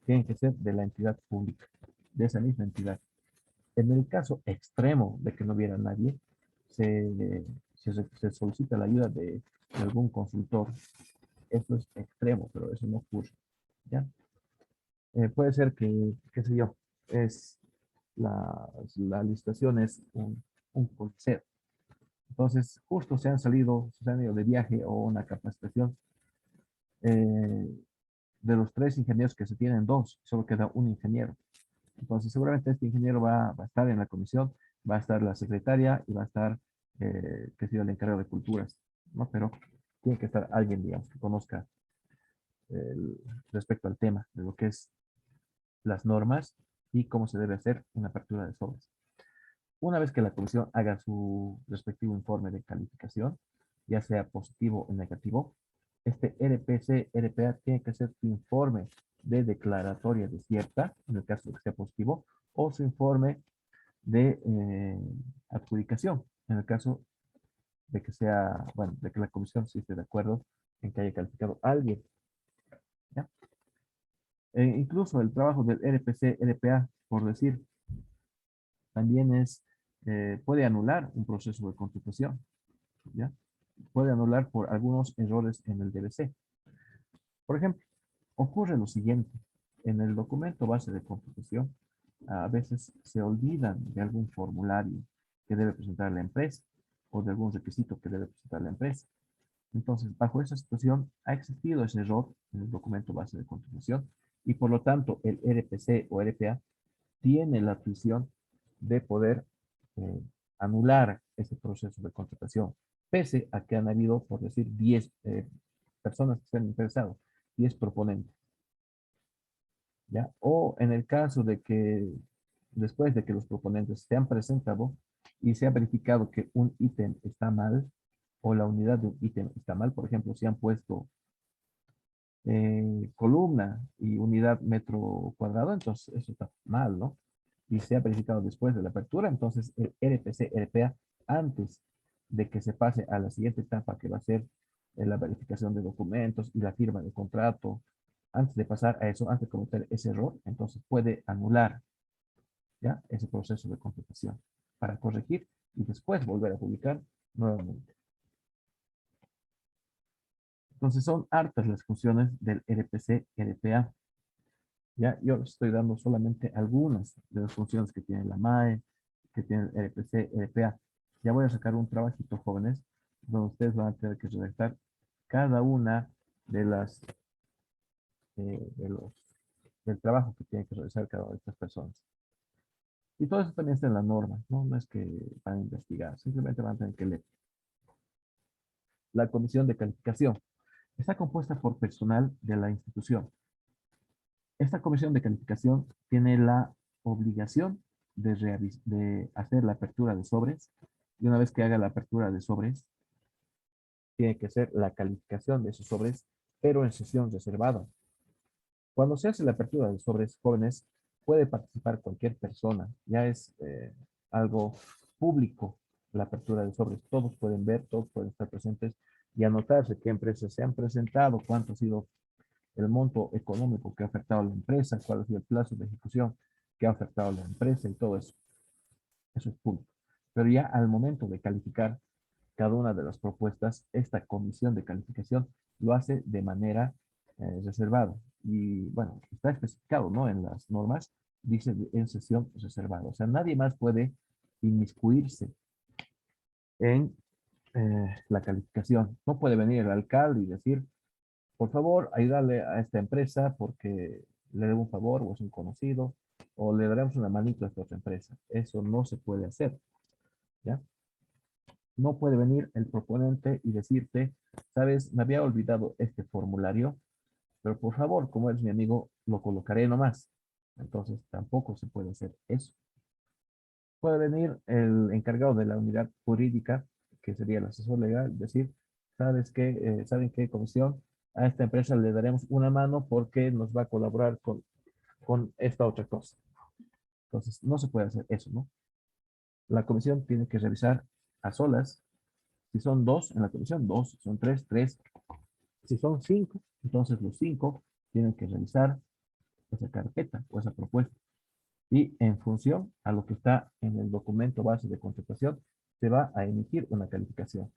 tienen que ser de la entidad pública, de esa misma entidad. En el caso extremo de que no hubiera nadie, se solicita la ayuda de algún consultor. Esto es extremo, pero eso no ocurre. ¿Ya? Puede ser que, qué sé yo, es la licitación es un consejo. Entonces, justo se han ido de viaje o una capacitación. eh, de los 3 ingenieros que se tienen, 2, solo queda un ingeniero. Entonces, seguramente este ingeniero va a estar en la comisión, va a estar la secretaria y va a estar, qué sé yo, el encargado de culturas, ¿no? Pero tiene que estar alguien, digamos, que conozca respecto al tema de lo que es las normas y cómo se debe hacer una apertura de sobres. Una vez que la comisión haga su respectivo informe de calificación, ya sea positivo o negativo, este RPC, RPA tiene que hacer su informe de declaratoria desierta, en el caso de que sea positivo, o su informe de adjudicación, en el caso de que sea, bueno, de que la comisión sí esté de acuerdo en que haya calificado a alguien. ¿Ya? Incluso el trabajo del RPC, RPA, por decir, también puede anular un proceso de contratación, ¿ya? Puede anular por algunos errores en el DBC. Por ejemplo, ocurre lo siguiente. En el documento base de contratación, a veces se olvidan de algún formulario que debe presentar la empresa o de algún requisito que debe presentar la empresa. Entonces, bajo esa situación, ha existido ese error en el documento base de contratación y por lo tanto el RPC o RPA tiene la tuición de poder eh, anular ese proceso de contratación, pese a que han habido, por decir, 10 personas que se han interesado, 10 proponentes. ¿Ya? O en el caso de que después de que los proponentes se han presentado y se ha verificado que un ítem está mal o la unidad de un ítem está mal, por ejemplo, si han puesto columna y unidad metro cuadrado, entonces eso está mal, ¿no? Y se ha verificado después de la apertura, entonces el RPC, RPA, antes de que se pase a la siguiente etapa que va a ser la verificación de documentos y la firma de contrato, antes de pasar a eso, antes de cometer ese error, entonces puede anular ya ese proceso de contratación para corregir y después volver a publicar nuevamente. Entonces son hartas las funciones del RPC, RPA. Ya, yo estoy dando solamente algunas de las funciones que tiene la MAE, que tiene el RPC, RPA. Ya voy a sacar un trabajito, jóvenes, donde ustedes van a tener que redactar cada una de las, de los, del trabajo que tiene que realizar cada una de estas personas. Y todo eso también está en la norma, ¿no? No es que van a investigar, simplemente van a tener que leer. La comisión de calificación está compuesta por personal de la institución. Esta comisión de calificación tiene la obligación de hacer la apertura de sobres y una vez que haga la apertura de sobres, tiene que hacer la calificación de esos sobres, pero en sesión reservada. Cuando se hace la apertura de sobres jóvenes, puede participar cualquier persona, ya es algo público. la apertura de sobres. Todos pueden ver, todos pueden estar presentes y anotarse qué empresas se han presentado, cuánto ha sido el monto económico que ha afectado a la empresa, cuál ha sido el plazo de ejecución que ha afectado a la empresa y todo eso. Eso es punto. Pero ya al momento de calificar cada una de las propuestas, esta comisión de calificación lo hace de manera reservada. Y bueno, está especificado, ¿no? En las normas, dice en sesión reservada. O sea, nadie más puede inmiscuirse en la calificación. No puede venir el alcalde y decir, por favor, ayúdale a esta empresa porque le debo un favor o es un conocido, o le daremos una manito a esta otra empresa. Eso no se puede hacer, ¿ya? No puede venir el proponente y decirte, sabes, me había olvidado este formulario, pero por favor, como eres mi amigo, lo colocaré nomás. Entonces, tampoco se puede hacer eso. Puede venir el encargado de la unidad jurídica, que sería el asesor legal, decir, ¿sabes qué? ¿Saben qué, comisión? A esta empresa le daremos una mano porque nos va a colaborar con esta otra cosa. Entonces, no se puede hacer eso, ¿no? La comisión tiene que revisar a solas. Si son dos en la comisión, dos. Si son tres, tres. Si son cinco, entonces los cinco tienen que revisar esa carpeta o esa propuesta. Y en función a lo que está en el documento base de contratación, se va a emitir una calificación.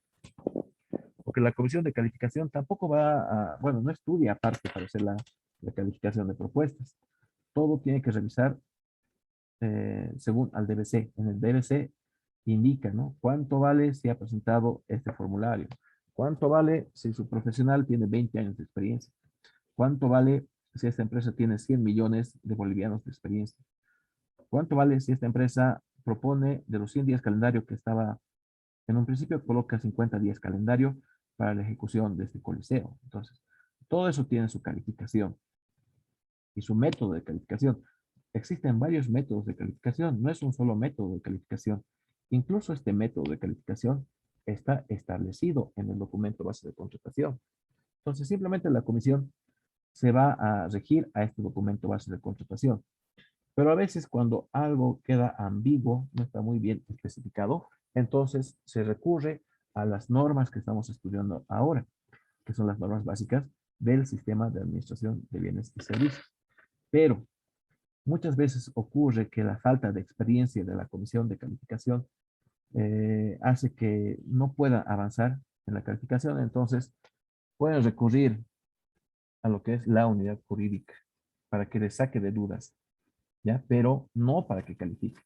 Porque la comisión de calificación tampoco va a, bueno, no estudia aparte para hacer la calificación de propuestas. Todo tiene que revisar según al DBC. En el DBC indica, ¿no? ¿Cuánto vale si ha presentado este formulario? ¿Cuánto vale si su profesional tiene 20 años de experiencia? ¿Cuánto vale si esta empresa tiene 100 millones de bolivianos de experiencia? ¿Cuánto vale si esta empresa propone de los 100 días calendario que estaba, en un principio coloca 50 días calendario para la ejecución de este coliseo? Entonces, todo eso tiene su calificación y su método de calificación. Existen varios métodos de calificación, no es un solo método de calificación. Incluso este método de calificación está establecido en el documento base de contratación. Entonces, simplemente la comisión se va a regir a este documento base de contratación. Pero a veces cuando algo queda ambiguo, no está muy bien especificado, entonces se recurre a las normas que estamos estudiando ahora, que son las normas básicas del sistema de administración de bienes y servicios. Pero muchas veces ocurre que la falta de experiencia de la comisión de calificación hace que no pueda avanzar en la calificación, entonces pueden recurrir a lo que es la unidad jurídica para que les saque de dudas, ¿ya? Pero no para que califique.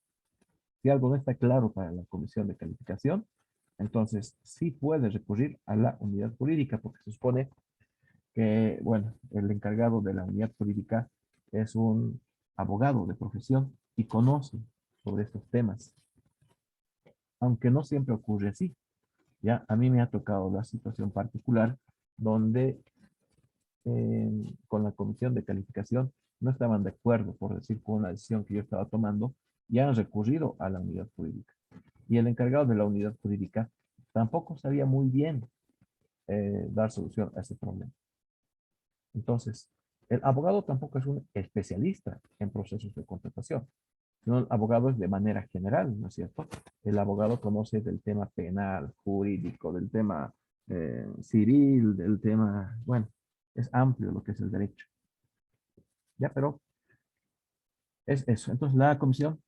Si algo no está claro para la comisión de calificación, entonces sí puede recurrir a la unidad jurídica, porque se supone que, bueno, el encargado de la unidad jurídica es un abogado de profesión y conoce sobre estos temas, aunque no siempre ocurre así. Ya a mí me ha tocado la situación particular donde con la comisión de calificación no estaban de acuerdo, por decir, con una decisión que yo estaba tomando, y han recurrido a la unidad jurídica. Y el encargado de la unidad jurídica tampoco sabía muy bien dar solución a ese problema. Entonces, el abogado tampoco es un especialista en procesos de contratación, sino el abogado es de manera general, ¿no es cierto? El abogado conoce del tema penal, jurídico, del tema civil, del tema, bueno, es amplio lo que es el derecho. Ya, pero es eso. Entonces, la comisión,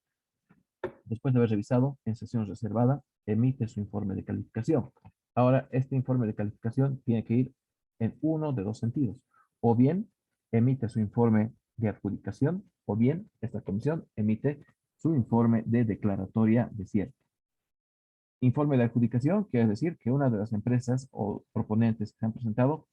después de haber revisado en sesión reservada, emite su informe de calificación. Ahora, este informe de calificación tiene que ir en uno de dos sentidos. O bien emite su informe de adjudicación, o bien esta comisión emite su informe de declaratoria de cierre. Informe de adjudicación quiere decir que una de las empresas o proponentes que se han presentado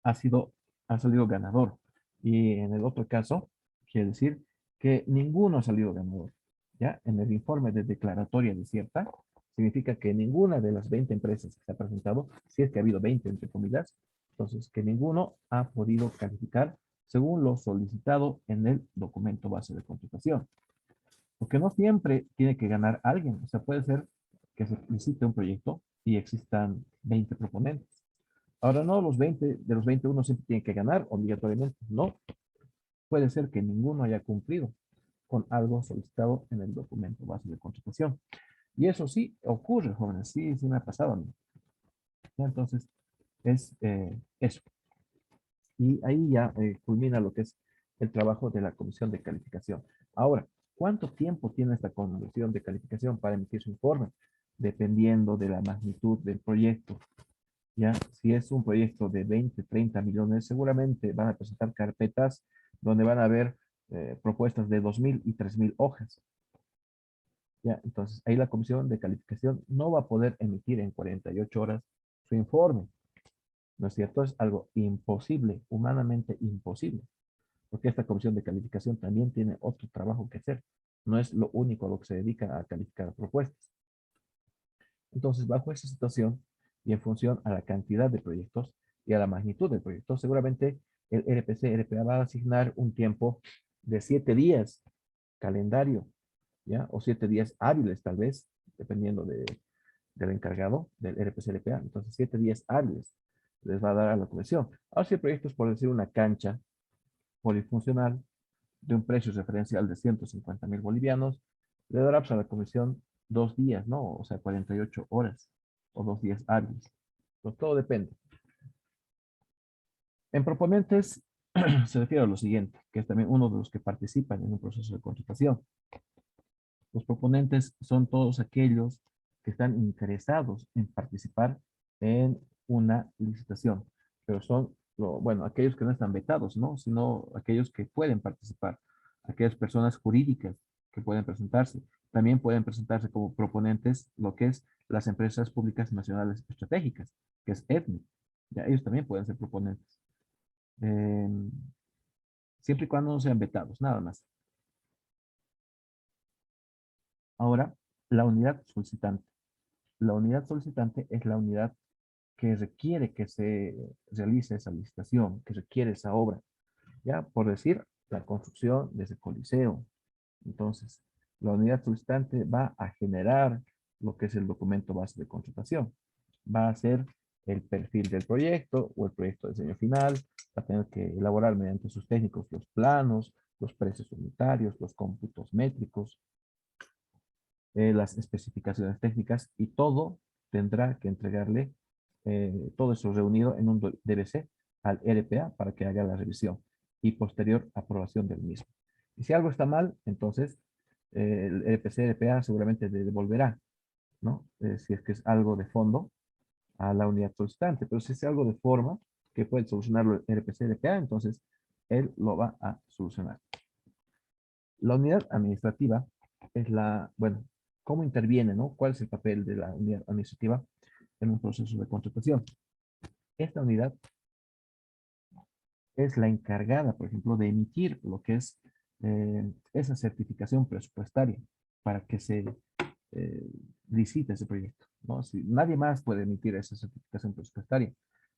ha salido ganador. Y en el otro caso, quiere decir que ninguno ha salido ganador. ¿Ya? En el informe de declaratoria desierta, significa que ninguna de las 20 empresas que se ha presentado, si es que ha habido 20 entre comillas, entonces que ninguno ha podido calificar según lo solicitado en el documento base de contratación. Porque no siempre tiene que ganar alguien. O sea, puede ser que se licite un proyecto y existan 20 proponentes. Ahora no, de los 20 uno siempre tiene que ganar obligatoriamente. No, puede ser que ninguno haya cumplido con algo solicitado en el documento base de contratación. Y eso sí ocurre, jóvenes, sí, sí me ha pasado a mí. ¿Ya? Entonces, es eso. Y ahí ya culmina lo que es el trabajo de la comisión de calificación. Ahora, ¿cuánto tiempo tiene esta comisión de calificación para emitir su informe? Dependiendo de la magnitud del proyecto. ¿Ya? Si es un proyecto de 20, 30 millones, seguramente van a presentar carpetas donde van a haber propuestas de 2.000 y 3.000 hojas. ¿Ya? Entonces, ahí la comisión de calificación no va a poder emitir en 48 horas su informe. ¿No es cierto? Es algo imposible, humanamente imposible, porque esta comisión de calificación también tiene otro trabajo que hacer. No es lo único a lo que se dedica a calificar propuestas. Entonces, bajo esa situación y en función a la cantidad de proyectos y a la magnitud del proyecto, seguramente el RPC-RPA va a asignar un tiempo de 7 días calendario, ¿ya? O 7 días hábiles, tal vez, dependiendo del encargado del RPC-RPA. Entonces, 7 días hábiles les va a dar a la comisión. Ahora, si el proyecto es, por decir, una cancha polifuncional de un precio referencial de 150.000 bolivianos, le dará pues, a la comisión 2 días, ¿no? O sea, 48 horas o 2 días hábiles. Pues todo depende. En proponentes se refiere a lo siguiente, que es también uno de los que participan en un proceso de contratación. Los proponentes son todos aquellos que están interesados en participar en una licitación, pero son, bueno, aquellos que no están vetados, ¿no? Sino aquellos que pueden participar, aquellas personas jurídicas que pueden presentarse. También pueden presentarse como proponentes lo que es las empresas públicas nacionales estratégicas, que es ETNI. Ya, ellos también pueden ser proponentes. Eh, siempre y cuando no sean vetados, nada más. Ahora, la unidad solicitante. La unidad solicitante es la unidad que requiere que se realice esa licitación, que requiere esa obra. Ya, por decir, la construcción de ese coliseo. Entonces, la unidad solicitante va a generar lo que es el documento base de contratación. Va a hacer el perfil del proyecto o el proyecto de diseño final. Va a tener que elaborar mediante sus técnicos los planos, los precios unitarios, los cómputos métricos, las especificaciones técnicas y todo tendrá que entregarle todo eso reunido en un DBC al RPA para que haga la revisión y posterior aprobación del mismo. Y si algo está mal, entonces el RPC-RPA seguramente devolverá, ¿no? Si es que es algo de fondo a la unidad solicitante, pero si es algo de forma que puede solucionarlo el RPC-RPA, entonces él lo va a solucionar. La unidad administrativa es bueno, ¿cómo interviene, no? ¿Cuál es el papel de la unidad administrativa en un proceso de contratación? Esta unidad es la encargada, por ejemplo, de emitir lo que es esa certificación presupuestaria para que se eh, licite ese proyecto, ¿no? Si nadie más puede emitir esa certificación presupuestaria,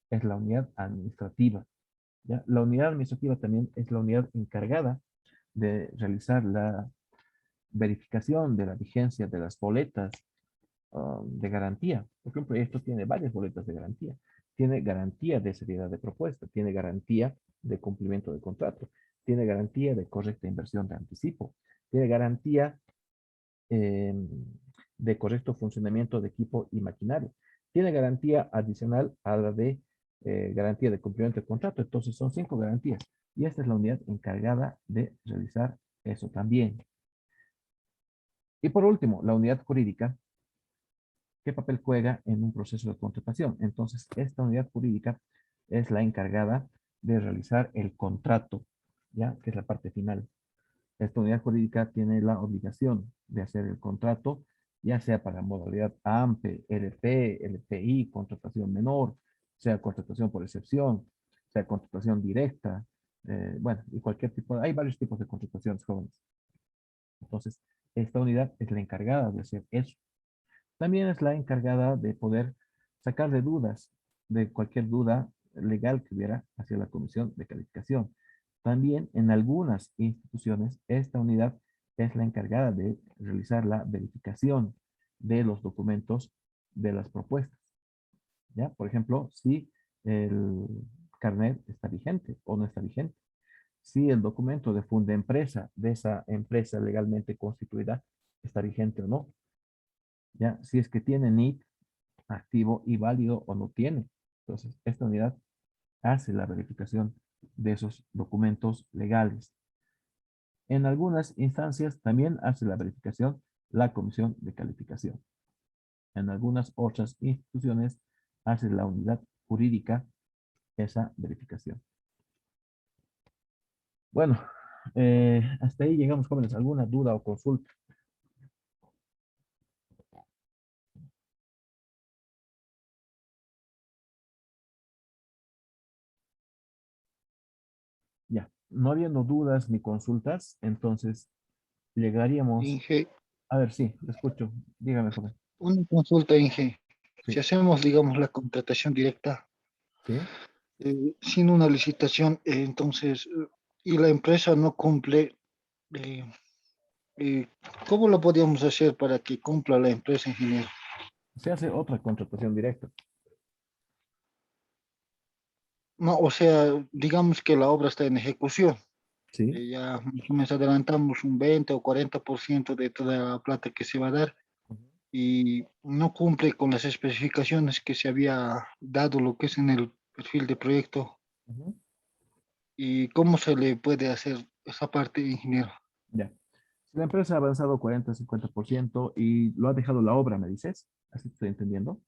es la unidad administrativa, ¿ya? La unidad administrativa también es la unidad encargada de realizar la verificación de la vigencia de las boletas de garantía, porque un proyecto tiene varias boletas de garantía. Tiene garantía de seriedad de propuesta, tiene garantía de cumplimiento del contrato, tiene garantía de correcta inversión de anticipo, tiene garantía eh, de correcto funcionamiento de equipo y maquinaria, tiene garantía adicional a la de garantía de cumplimiento del contrato. Entonces son 5 garantías y esta es la unidad encargada de realizar eso también. Y por último, la unidad jurídica, ¿qué papel juega en un proceso de contratación? Entonces, esta unidad jurídica es la encargada de realizar el contrato, ¿ya? Que es la parte final. Esta unidad jurídica tiene la obligación de hacer el contrato, ya sea para modalidad AMPE, LP, LPI, contratación menor, sea contratación por excepción, sea contratación directa, bueno, y cualquier tipo, hay varios tipos de contrataciones jóvenes. Entonces, esta unidad es la encargada de hacer eso. También es la encargada de poder sacar de dudas, de cualquier duda legal que hubiera hacia la comisión de calificación. También en algunas instituciones, esta unidad es la encargada de realizar la verificación de los documentos de las propuestas. ¿Ya? Por ejemplo, si el carnet está vigente o no está vigente. Si el documento de funda empresa de esa empresa legalmente constituida está vigente o no. Ya, si es que tiene NIT activo y válido o no tiene. Entonces, esta unidad hace la verificación de esos documentos legales. En algunas instancias también hace la verificación la comisión de calificación. En algunas otras instituciones hace la unidad jurídica esa verificación. Bueno, hasta ahí llegamos, jóvenes. ¿Alguna duda o consulta? Ya, no habiendo dudas ni consultas, entonces llegaríamos. Inge, A ver, sí, le escucho. Dígame, joven. una consulta, Inge. Si Sí, hacemos, digamos, la contratación directa sí. sin una licitación, y la empresa no cumple, eh, eh, ¿cómo lo podríamos hacer para que cumpla la empresa, ingeniero? Se hace otra contratación directa. No, o sea, digamos que la obra está en ejecución. Sí. Ya más o menos adelantamos un 20 o 40% de toda la plata que se va a dar Ujú, y no cumple con las especificaciones que se había dado lo que es en el perfil de proyecto. ujú. ¿Y cómo se le puede hacer esa parte, ingeniero? Ya. Si la empresa ha avanzado 40, 50% y lo ha dejado la obra, ¿me dices? Así te estoy entendiendo.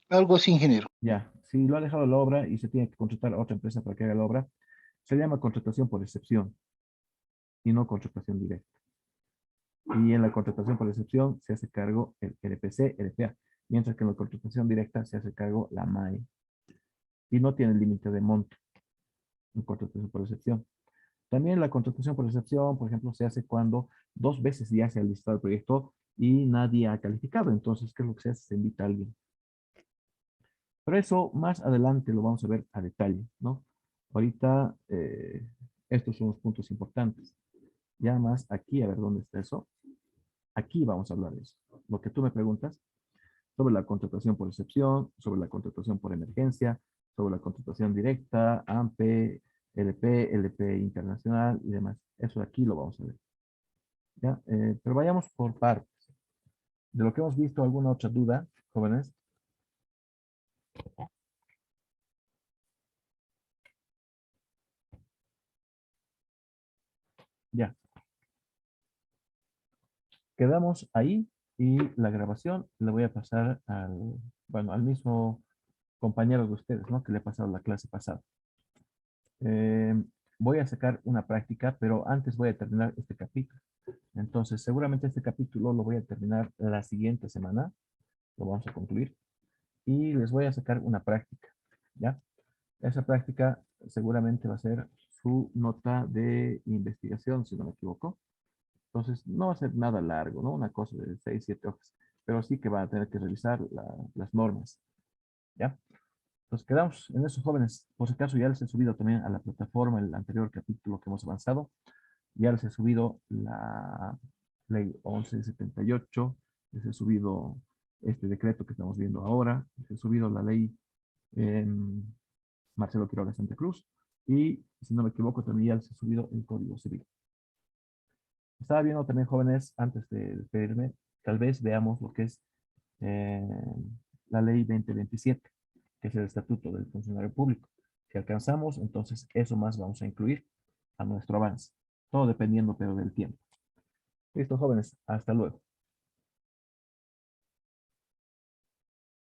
Algo así, ingeniero. Ya. Si lo ha dejado la obra y se tiene que contratar a otra empresa para que haga la obra, se llama contratación por excepción y no contratación directa. Y en la contratación por excepción se hace cargo el LPC, LPA, mientras que en la contratación directa se hace cargo la MAE y no tiene límite de monto en contratación por excepción. También la contratación por excepción, por ejemplo, se hace cuando 2 veces ya se ha listado el proyecto y nadie ha calificado. Entonces, ¿qué es lo que se hace? Se invita a alguien. Pero eso más adelante lo vamos a ver a detalle, ¿no? Ahorita, estos son los puntos importantes. Ya más aquí, a ver dónde está eso. Aquí vamos a hablar de eso. Lo que tú me preguntas sobre la contratación por excepción, sobre la contratación por emergencia, sobre la contratación directa, AMPE, LP, LP internacional y demás. Eso aquí lo vamos a ver. ¿Ya? Pero vayamos por partes. De lo que hemos visto, ¿alguna otra duda, jóvenes? Ya. Quedamos ahí y la grabación le voy a pasar al, bueno, al mismo compañero de ustedes, ¿no? Que le he pasado la clase pasada. Eh, Voy a sacar una práctica, pero antes voy a terminar este capítulo. Entonces, seguramente este capítulo lo voy a terminar la siguiente semana. Lo vamos a concluir. Y les voy a sacar una práctica, ¿ya? Esa práctica seguramente va a ser su nota de investigación, si no me equivoco. Entonces, no va a ser nada largo, ¿no? Una cosa de 6, 7 hojas, pero sí que van a tener que revisar las normas, ¿ya? Entonces, quedamos en eso, jóvenes. Por si acaso, ya les he subido también a la plataforma el anterior capítulo que hemos avanzado. Ya les he subido la ley 1178, les he subido este decreto que estamos viendo ahora, les he subido la ley Marcelo Quiroga Santa Cruz y, si no me equivoco, también ya les he subido el Código Civil. Estaba viendo también, jóvenes, antes de despedirme, tal vez veamos lo que es eh, la ley 2027, que es el Estatuto del Funcionario Público. Si alcanzamos, entonces eso más vamos a incluir a nuestro avance. Todo dependiendo, pero del tiempo. Listo, jóvenes. Hasta luego.